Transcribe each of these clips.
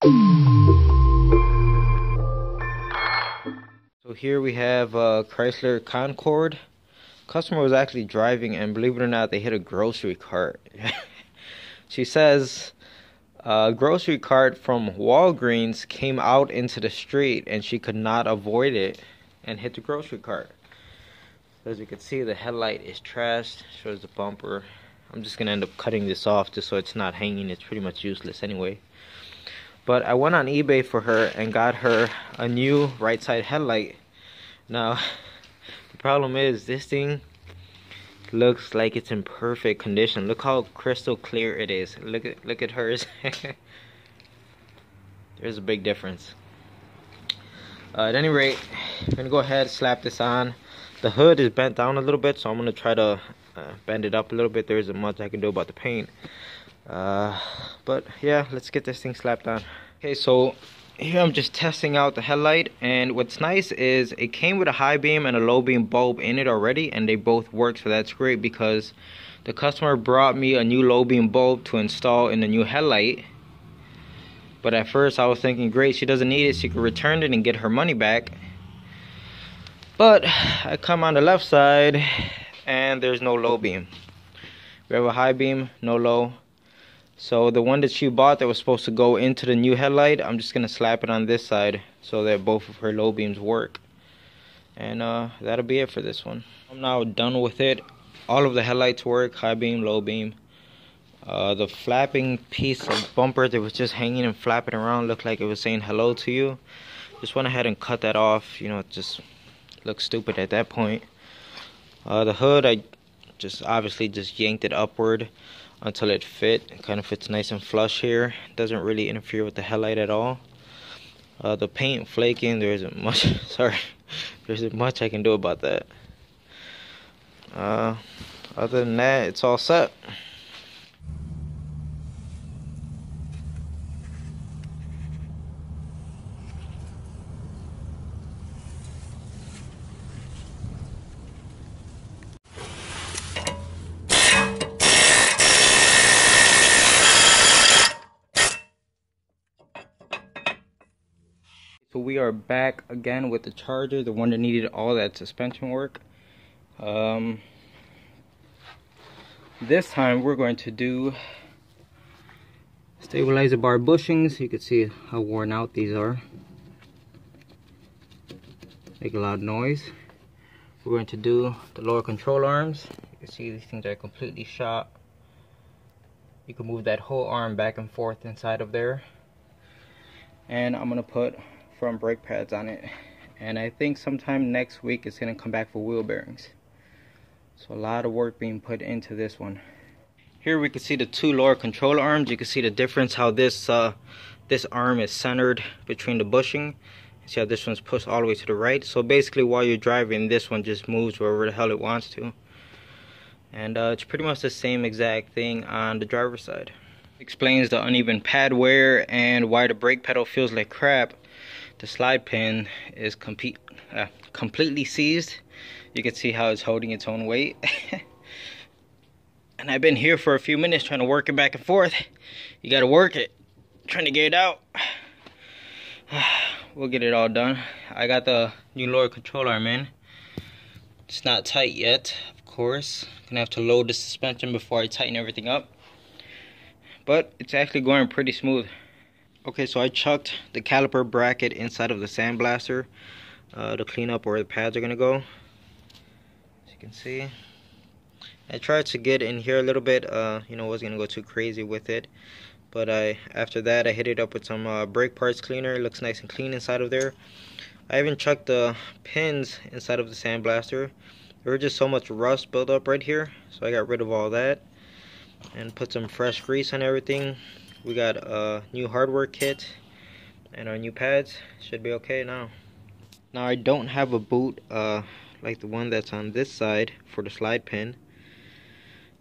So here we have a Chrysler Concorde. Customer was actually driving, and believe it or not, they hit a grocery cart. She says a grocery cart from Walgreens came out into the street and she could not avoid it and hit the grocery cart. As you can see, the headlight is trashed, shows the bumper. I'm just gonna end up cutting this off just so it's not hanging. It's pretty much useless anyway. But I went on eBay for her and got her a new right side headlight. Now, the problem is this thing looks like it's in perfect condition. Look how crystal clear it is. Look at hers. There's a big difference. At any rate, I'm gonna go ahead and slap this on. The hood is bent down a little bit, so I'm gonna try to bend it up a little bit. There isn't much I can do about the paint. But yeah, let's get this thing slapped on. Okay, so here I'm just testing out the headlight, and what's nice is it came with a high beam and a low beam bulb in it already, and they both work, so that's great because the customer brought me a new low beam bulb to install in the new headlight. But at first I was thinking, great, she doesn't need it, she could return it and get her money back. But I come on the left side and there's no low beam. We have a high beam, no low. So the one that she bought that was supposed to go into the new headlight, I'm just gonna slap it on this side so that both of her low beams work. And that'll be it for this one. I'm now done with it. All of the headlights work, high beam, low beam. The flapping piece of bumper that was just hanging and flapping around looked like it was saying hello to you. Just went ahead and cut that off. You know, it just looks stupid at that point. The hood, I just obviously just yanked it upward until it fit. It kind of fits nice and flush here. Doesn't really interfere with the headlight at all. The paint flaking, there isn't much. Sorry, there isn't much I can do about that. Other than that, it's all set. So we are back again with the Charger, the one that needed all that suspension work. This time we're going to stabilize the bar bushings. You can see how worn out these are. Make a loud noise. We're going to do the lower control arms. You can see these things are completely shot. You can move that whole arm back and forth inside of there. And I'm gonna put front brake pads on it, and I think sometime next week it's gonna come back for wheel bearings. So a lot of work being put into this one. Here we can see the two lower control arms. You can see the difference how this arm is centered between the bushing. See how this one's pushed all the way to the right. So basically while you're driving, this one just moves wherever the hell it wants to. And it's pretty much the same exact thing on the driver's side. Explains the uneven pad wear and why the brake pedal feels like crap. The slide pin is completely seized. You can see how it's holding its own weight. And I've been here for a few minutes trying to work it back and forth. You gotta work it, trying to get it out. We'll get it all done. I got the new lower control arm in. It's not tight yet, of course. Gonna have to load the suspension before I tighten everything up. But it's actually going pretty smooth. Okay, so I chucked the caliper bracket inside of the sandblaster to clean up where the pads are gonna go. As you can see, I tried to get in here a little bit. You know, wasn't gonna go too crazy with it, but after that I hit it up with some brake parts cleaner. It looks nice and clean inside of there. I even chucked the pins inside of the sandblaster. There was just so much rust built up right here, so I got rid of all that and put some fresh grease on everything. We got a new hardware kit and our new pads. Should be okay now. Now I don't have a boot like the one that's on this side for the slide pin.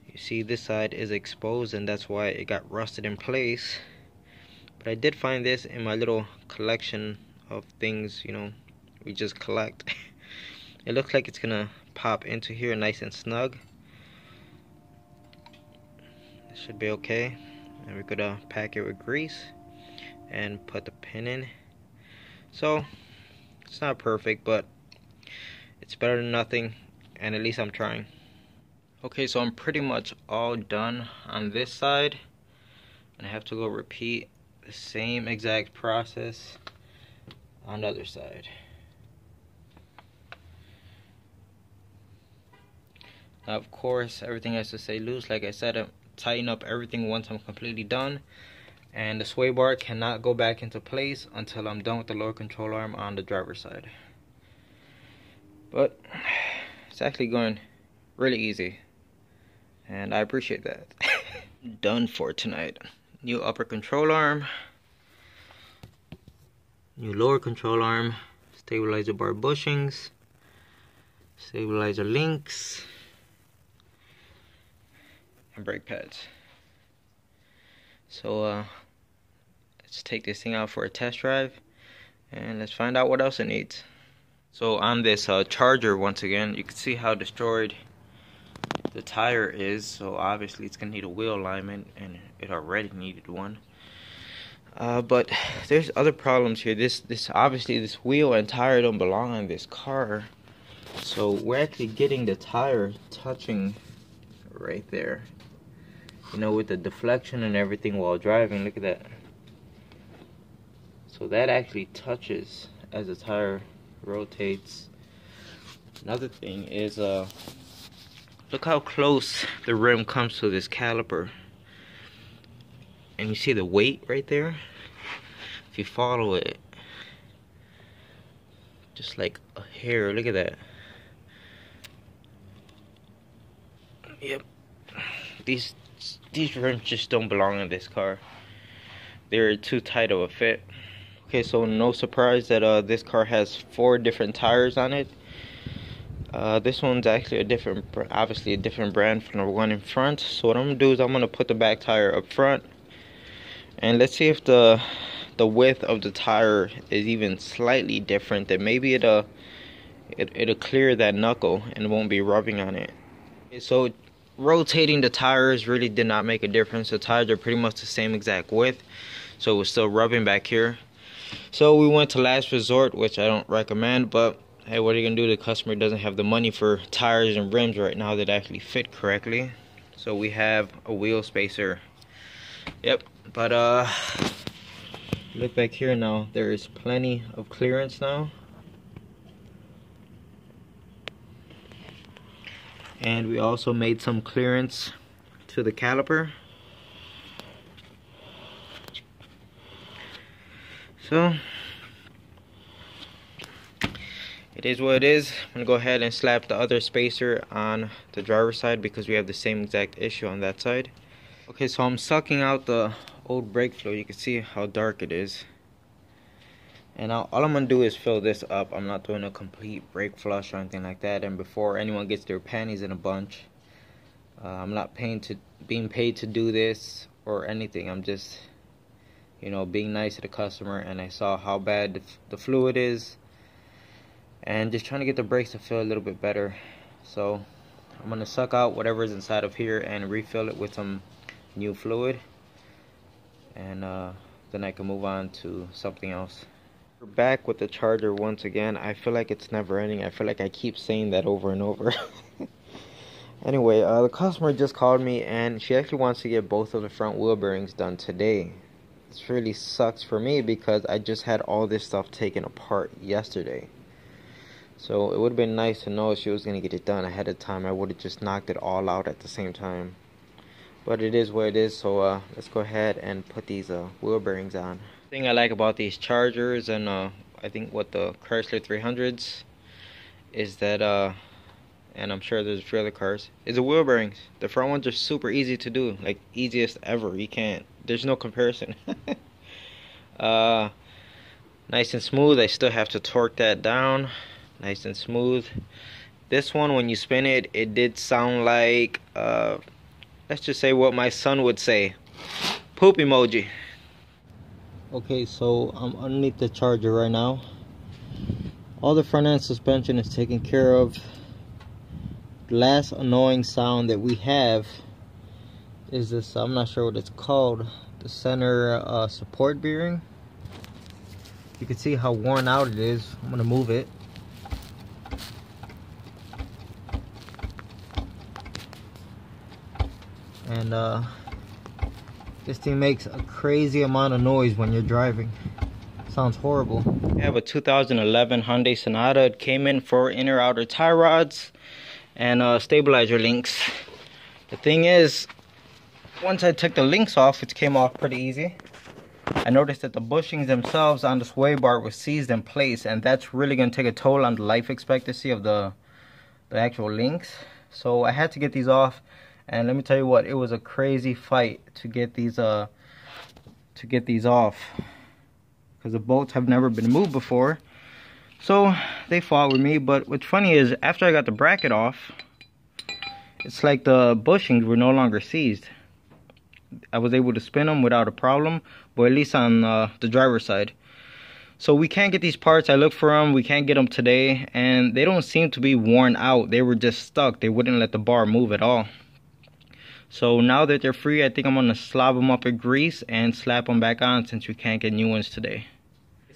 You see this side is exposed and that's why it got rusted in place. But I did find this in my little collection of things, you know, we just collect. It looks like it's gonna pop into here nice and snug. It should be okay. And we're gonna pack it with grease and put the pin in. So it's not perfect, but it's better than nothing, and at least I'm trying. Okay, so I'm pretty much all done on this side, and I have to go repeat the same exact process on the other side. Now, of course, everything has to stay loose. Like I said, I tighten up everything once I'm completely done, and the sway bar cannot go back into place until I'm done with the lower control arm on the driver's side. But it's actually going really easy, and I appreciate that. Done for tonight. New upper control arm, new lower control arm, stabilizer bar bushings, stabilizer links, and brake pads. So let's take this thing out for a test drive, and let's find out what else it needs. So on this Charger, once again, you can see how destroyed the tire is. So obviously it's gonna need a wheel alignment, and it already needed one. But there's other problems here. This obviously this wheel and tire don't belong on this car. So we're actually getting the tire touching right there. You know, with the deflection and everything while driving. Look at that. So that actually touches as the tire rotates. Another thing is look how close the rim comes to this caliper, and you see the weight right there. If you follow it just like a hair, look at that. Yep, these rims just don't belong in this car. They're too tight of a fit. Okay, so no surprise that this car has 4 different tires on it. This one's actually obviously a different brand from the one in front. So what I'm gonna do is I'm gonna put the back tire up front, and let's see if the width of the tire is even slightly different. Then maybe it'll clear that knuckle and won't be rubbing on it. Okay, so rotating the tires really did not make a difference. The tires are pretty much the same exact width, so it was still rubbing back here. So we went to last resort, which I don't recommend, but hey, what are you gonna do? The customer doesn't have the money for tires and rims right now that actually fit correctly. So we have a wheel spacer. Yep, but look back here now. There is plenty of clearance now. And we also made some clearance to the caliper. So it is what it is. I'm gonna go ahead and slap the other spacer on the driver's side because we have the same exact issue on that side. Okay, so I'm sucking out the old brake fluid. You can see how dark it is. And now all I'm gonna do is fill this up. I'm not doing a complete brake flush or anything like that. And before anyone gets their panties in a bunch, I'm not being paid to do this or anything. I'm just, you know, being nice to the customer, and I saw how bad the fluid is, and just trying to get the brakes to feel a little bit better. So I'm gonna suck out whatever is inside of here and refill it with some new fluid, and then I can move on to something else. We're back with the Charger once again. I feel like it's never ending. I feel like I keep saying that over and over. Anyway, the customer just called me, and she actually wants to get both of the front wheel bearings done today. This really sucks for me because I just had all this stuff taken apart yesterday. So it would have been nice to know if she was going to get it done ahead of time. I would have just knocked it all out at the same time. But it is what it is, so let's go ahead and put these wheel bearings on. The thing I like about these Chargers and I think what the Chrysler 300s is that, and I'm sure there's a few other cars, is the wheel bearings. The front ones are super easy to do, like easiest ever. You can't, there's no comparison. Nice and smooth. I still have to torque that down. Nice and smooth. This one, when you spin it, it did sound like, let's just say what my son would say. Poop emoji. Okay, so I'm underneath the Charger right now. All the front end suspension is taken care of. The last annoying sound that we have is this, I'm not sure what it's called, the center support bearing. You can see how worn out it is. I'm gonna move it. And this thing makes a crazy amount of noise when you're driving. Sounds horrible. I have a 2011 Hyundai Sonata. It came in for inner outer tie rods and stabilizer links. The thing is, once I took the links off, it came off pretty easy. I noticed that the bushings themselves on the sway bar was seized in place, and that's really going to take a toll on the life expectancy of the actual links. So I had to get these off, and let me tell you what, it was a crazy fight to get these off, because the bolts have never been moved before. So they fought with me. But what's funny is, after I got the bracket off, it's like the bushings were no longer seized. I was able to spin them without a problem, but at least on the driver's side. So we can't get these parts. I looked for them. We can't get them today, and they don't seem to be worn out. They were just stuck. They wouldn't let the bar move at all. So now that they're free, I think I'm gonna slob them up in grease and slap them back on, since we can't get new ones today.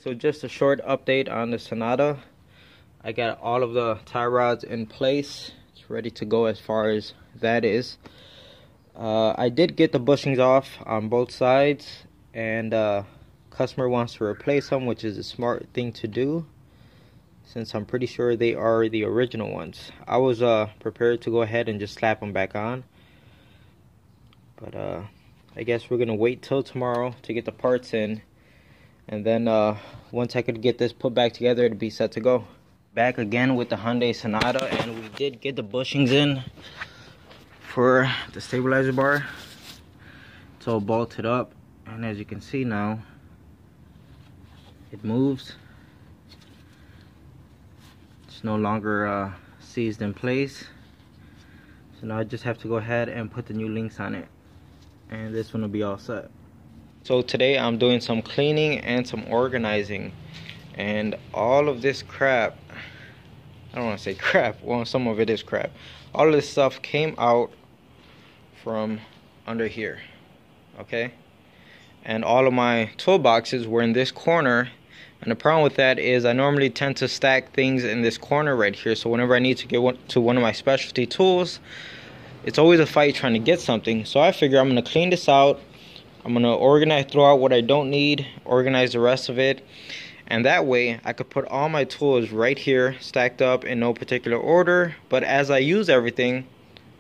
So just a short update on the Sonata. I got all of the tie rods in place. It's ready to go as far as that is. I did get the bushings off on both sides, and customer wants to replace them, which is a smart thing to do, since I'm pretty sure they are the original ones. I was prepared to go ahead and just slap them back on, but I guess we're gonna wait till tomorrow to get the parts in, and then once I could get this put back together, it'd be set to go. Back again with the Hyundai Sonata, and we did get the bushings in for the stabilizer bar. It's all bolted up, and as you can see now, it moves. It's no longer seized in place. So now I just have to go ahead and put the new links on it, and this one will be all set. So today I'm doing some cleaning and some organizing, and all of this crap, I don't want to say crap, well, some of it is crap. All of this stuff came out from under here, okay? And all of my toolboxes were in this corner, and the problem with that is I normally tend to stack things in this corner right here, so whenever I need to get to one of my specialty tools, it's always a fight trying to get something. So I figure I'm going to clean this out, I'm going to organize, throw out what I don't need, organize the rest of it, and that way I could put all my tools right here stacked up in no particular order. But as I use everything,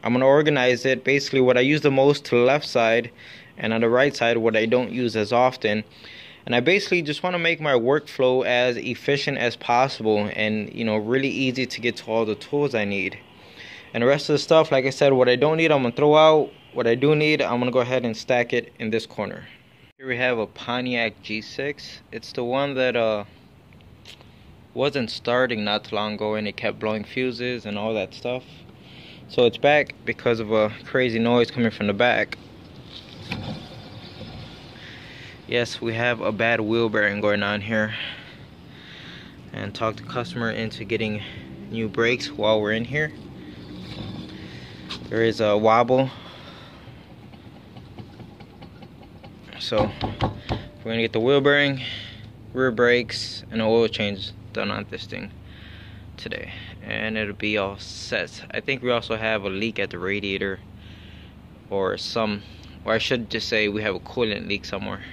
I'm going to organize it basically what I use the most to the left side, and on the right side what I don't use as often. And I basically just want to make my workflow as efficient as possible, and really easy to get to all the tools I need. And the rest of the stuff, like I said, what I don't need I'm going to throw out. What I do need, I'm going to go ahead and stack it in this corner. Here we have a Pontiac G6. It's the one that wasn't starting not too long ago, and it kept blowing fuses and all that stuff. So it's back because of a crazy noise coming from the back. Yes, we have a bad wheel bearing going on here, and talked the customer into getting new brakes while we're in here. There is a wobble, so we're gonna get the wheel bearing, rear brakes, and an oil change done on this thing today, and it'll be all set. I think we also have a leak at the radiator, or I should just say we have a coolant leak somewhere.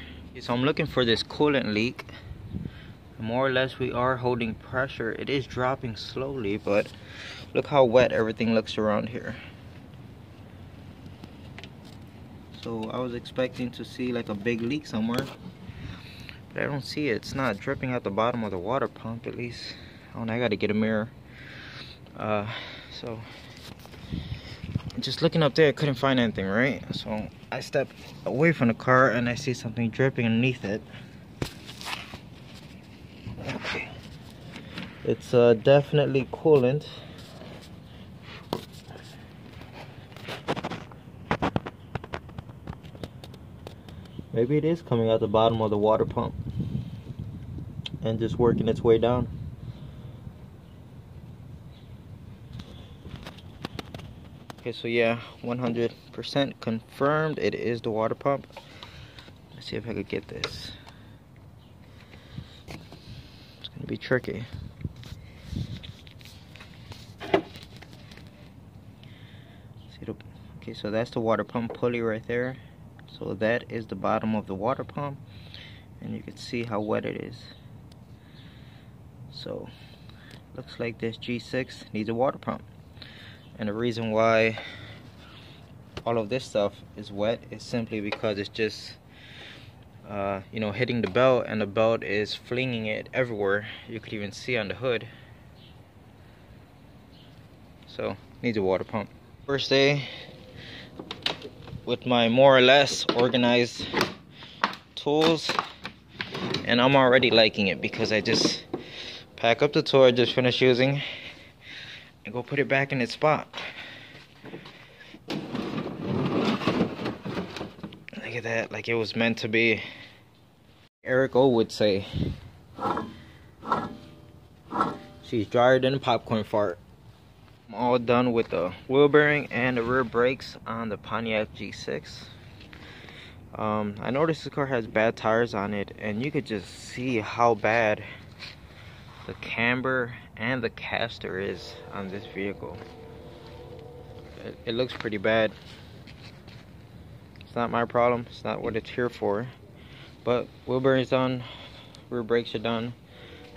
So I'm looking for this coolant leak. More or less we are holding pressure. It is dropping slowly, but look how wet everything looks around here. So I was expecting to see like a big leak somewhere, but I don't see it. It's not dripping out the bottom of the water pump, at least. Oh, and I gotta get a mirror. So just looking up there, I couldn't find anything, right? So I step away from the car and I see something dripping underneath it. Okay, it's definitely coolant. Maybe it is coming out the bottom of the water pump and just working its way down. Okay, so yeah, 100% confirmed it is the water pump. Let's see if I could get this. be tricky. Okay, so that's the water pump pulley right there. So that is the bottom of the water pump, and you can see how wet it is. So looks like this G6 needs a water pump, and the reason why all of this stuff is wet is simply because it's just you know, hitting the belt, and the belt is flinging it everywhere. You could even see on the hood. So needs a water pump. First day with my more or less organized tools, and I'm already liking it because I just pack up the tool I just finished using and go put it back in its spot. Look at that, like it was meant to be. Eric O would say, she's drier than a popcorn fart. I'm all done with the wheel bearing and the rear brakes on the Pontiac G6. I noticed the car has bad tires on it, and you could just see how bad the camber and the caster is on this vehicle. It looks pretty bad. It's not my problem, it's not what it's here for. But wheel bearing's done, rear brakes are done.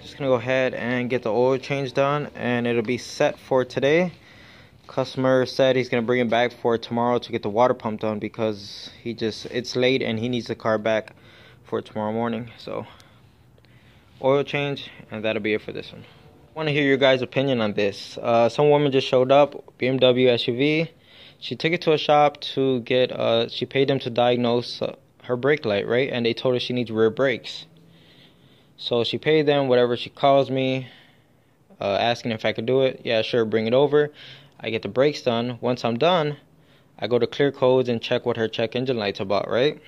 Just gonna go ahead and get the oil change done, and it'll be set for today. Customer said he's gonna bring it back for tomorrow to get the water pump done because it's late and he needs the car back for tomorrow morning. So oil change, and that'll be it for this one. I want to hear your guys' opinion on this. Some woman just showed up, BMW SUV. She took it to a shop to get she paid them to diagnose her brake light, right? And they told her she needs rear brakes. So she paid them whatever. She calls me asking if I could do it. Yeah, sure, bring it over. I get the brakes done. Once I'm done, I go to clear codes and check what her check engine light's about, right?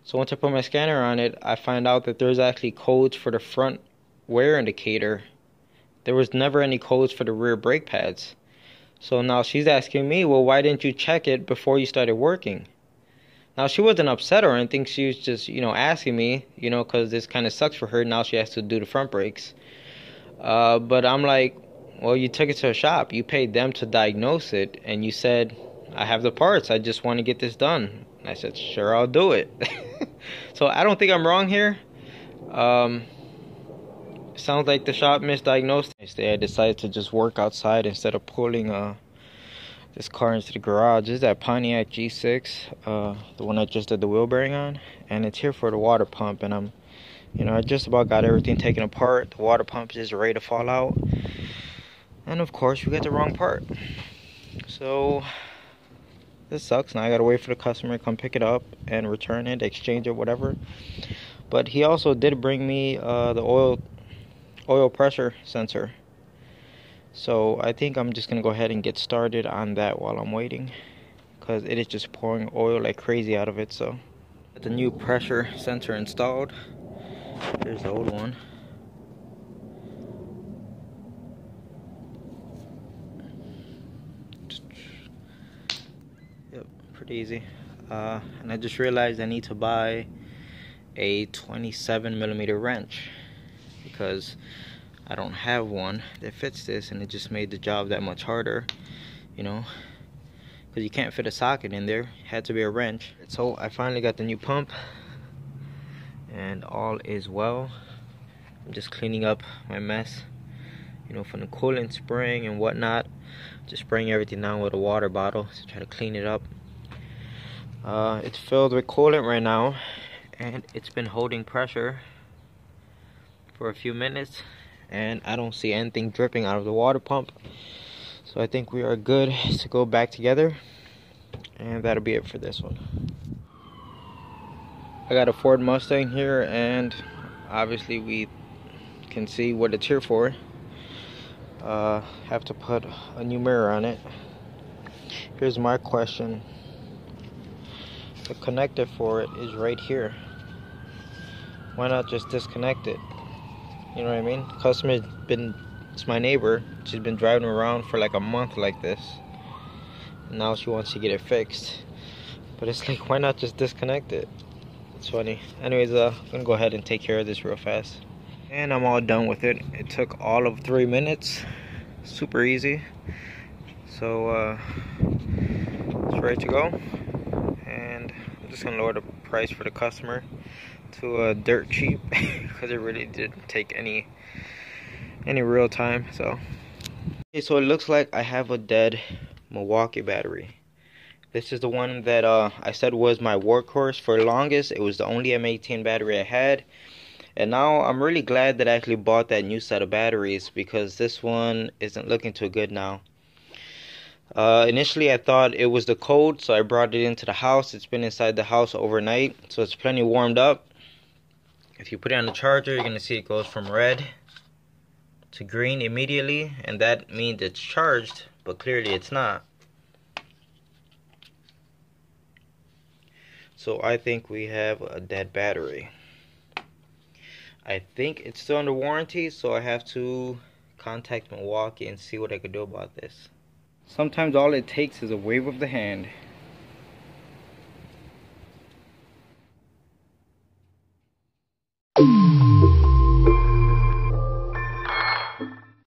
So once I put my scanner on it, I find out that there's actually codes for the front wear indicator. There was never any codes for the rear brake pads. So now she's asking me, well, why didn't you check it before you started working? Now, she wasn't upset or anything. She was just, you know, asking me, you know, because this kind of sucks for her. Now she has to do the front brakes. But I'm like, well, you took it to a shop. You paid them to diagnose it. And you said, I have the parts. I just want to get this done. And I said, sure, I'll do it. So I don't think I'm wrong here. Sounds like the shop misdiagnosed. I decided to just work outside instead of pulling this car into the garage. This is that Pontiac G6, the one I just did the wheel bearing on, and it's here for the water pump. And I'm, you know, I just about got everything taken apart. The water pump is ready to fall out, and of course we got the wrong part. So this sucks. Now I gotta wait for the customer to come pick it up and return it, exchange it, whatever. But he also did bring me the oil pressure sensor. So I think I'm just gonna go ahead and get started on that while I'm waiting, because it is just pouring oil like crazy out of it. So the new pressure sensor installed. There's the old one. Yep, pretty easy. And I just realized I need to buy a 27mm wrench because I don't have one that fits this, and it just made the job that much harder, you know, because you can't fit a socket in there. It had to be a wrench. So I finally got the new pump, and all is well. I'm just cleaning up my mess, you know, from the coolant spraying and whatnot. Just spraying everything down with a water bottle to try to clean it up. It's filled with coolant right now, and it's been holding pressure for a few minutes, and I don't see anything dripping out of the water pump. So I think we are good to go back together, and that'll be it for this one. I got a Ford Mustang here, and obviously we can see what it's here for. Have to put a new mirror on it. Here's my question. The connector for it is right here. Why not just disconnect it? You know what I mean? The customer's been, it's my neighbor. She's been driving around for like a month like this. And now she wants to get it fixed. But it's like, why not just disconnect it? It's funny. Anyways, I'm gonna go ahead and take care of this real fast. And I'm all done with it. It took all of 3 minutes. Super easy. So it's ready to go. And I'm just gonna lower the price for the customer to dirt cheap because it really didn't take any real time. So okay, so it looks like I have a dead Milwaukee battery. This is the one that I said was my workhorse for the longest. It was the only M18 battery I had. And now I'm really glad that I actually bought that new set of batteries because this one isn't looking too good now. Initially I thought it was the cold, so I brought it into the house. It's been inside the house overnight, so it's plenty warmed up. If you put it on the charger, you're going to see it goes from red to green immediately, and that means it's charged, but clearly it's not. So I think we have a dead battery. I think it's still under warranty, so I have to contact Milwaukee and see what I could do about this. Sometimes all it takes is a wave of the hand.